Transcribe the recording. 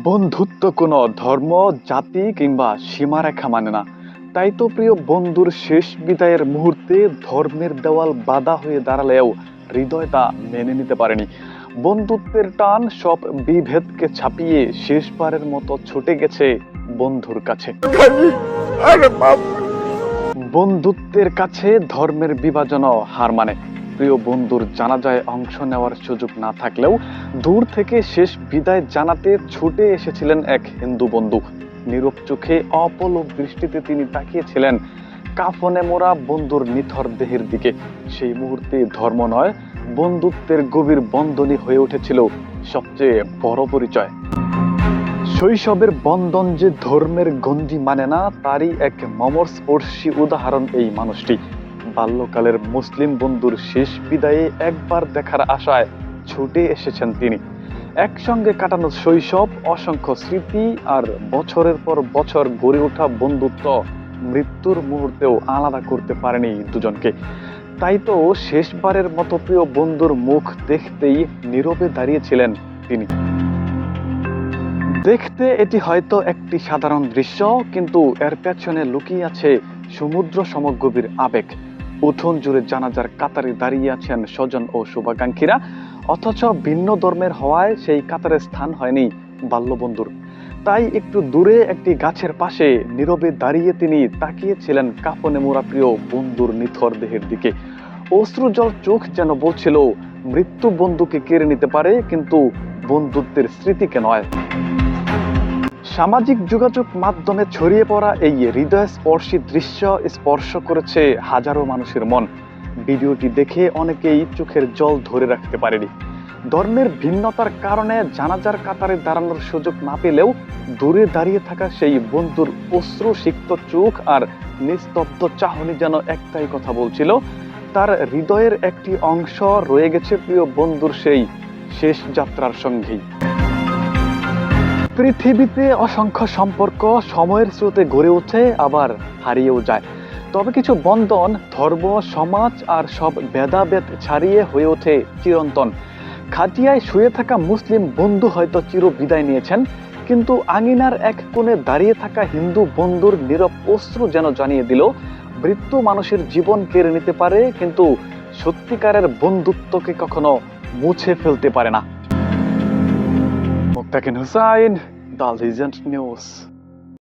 বন্ধুত্ব কোনো ধর্ম, জাতি কিংবা সীমারেখা মানে না। তাই তো প্রিয় বন্ধুর শেষ বিদায়ের মুহূর্তে ধর্মের দেওয়াল বাধা হয়ে দাঁড়ালেও হৃদয় তা মেনে নিতে পারেনি। বন্ধুত্বের টান সব বিভেদকে ছাপিয়ে শেষবারের মতো ছুটে গেছে বন্ধুর কাছে। বন্ধুত্বের কাছে ধর্মের বিভাজনও হার মানে। প্রিয় বন্ধুর জানাজায় অংশ নেওয়ার সুযোগ না থাকলেও দূর থেকে শেষ বিদায় জানাতে ছুটে এসেছিলেন এক হিন্দু বন্ধু। নীরব চোখে অপলক দৃষ্টিতে তিনি তাকিয়েছিলেন কাফনে মোড়া বন্ধুর নিথর দেহের দিকে। সেই মুহূর্তে ধর্ম নয়, বন্ধুত্বের গভীর বন্ধনী হয়ে উঠেছিল সবচেয়ে বড় পরিচয়। শৈশবের বন্ধন যে ধর্মের গণ্ডি মানে না, তারই এক মর্মস্পর্শী উদাহরণ এই মানুষটি। বাল্যকালের মুসলিম বন্ধুর শেষ বিদায়ে একবার দেখার আশায় ছুটে এসেছেন তিনি। একসঙ্গে কাটানো শৈশব, অসংখ্য স্মৃতি আর বছরের পর বছর গড়ে ওঠা বন্ধুত্ব মৃত্যুর মুহূর্তেও আলাদা করতে পারেনি দুজনকে। তাই তো শেষবারের মতো প্রিয় বন্ধুর মুখ দেখতেই নীরবে দাঁড়িয়েছিলেন তিনি। দেখতে এটি হয়তো একটি সাধারণ দৃশ্য, কিন্তু এর পেছনে লুকিয়ে আছে সমুদ্র সমগভীর আবেগ। উঠোন জুড়ে জানাজার কাতারে দাঁড়িয়ে আছেন স্বজন ও শুভাকাঙ্ক্ষীরা, অথচ ভিন্ন ধর্মের হওয়ায় সেই কাতারে স্থান হয়নি বাল্যবন্ধুর। তাই একটু দূরে একটি গাছের পাশে নীরবে দাঁড়িয়ে তিনি তাকিয়েছিলেন কাফনে মোড়া প্রিয় বন্ধুর নিথর দেহের দিকে। অশ্রুজল চোখ যেন বলছিল, মৃত্যু বন্ধুকে কেড়ে নিতে পারে, কিন্তু বন্ধুত্বের স্মৃতিকে নয়। সামাজিক যোগাযোগ মাধ্যমে ছড়িয়ে পড়া এই হৃদয়স্পর্শী দৃশ্য স্পর্শ করেছে হাজারো মানুষের মন। ভিডিওটি দেখে অনেকেই চোখের জল ধরে রাখতে পারেনি। ধর্মের ভিন্নতার কারণে জানাজার কাতারে দাঁড়ানোর সুযোগ না পেলেও দূরে দাঁড়িয়ে থাকা সেই বন্ধুর অশ্রুসিক্ত চোখ আর নিস্তব্ধ চাহনি যেন একটাই কথা বলছিল, তার হৃদয়ের একটি অংশ রয়ে গেছে প্রিয় বন্ধুর সেই শেষ যাত্রার সঙ্গেই। পৃথিবীতে অসংখ্য সম্পর্ক সময়ের স্রোতে গড়ে ওঠে, আবার হারিয়েও যায়। তবে কিছু বন্ধন ধর্ম, সমাজ আর সব ভেদাভেদ ছাড়িয়ে হয়ে ওঠে চিরন্তন। খাটিয়ায় শুয়ে থাকা মুসলিম বন্ধু হয়তো চির বিদায় নিয়েছেন, কিন্তু আঙিনার এক কোণে দাঁড়িয়ে থাকা হিন্দু বন্ধুর নীরব অশ্রু যেন জানিয়ে দিল, মৃত্যু মানুষের জীবন কেড়ে নিতে পারে, কিন্তু সত্যিকারের বন্ধুত্বকে কখনো মুছে ফেলতে পারে না। মুক্তাকিন হুসাইন, দ্য লিজেন্ড নিউজ।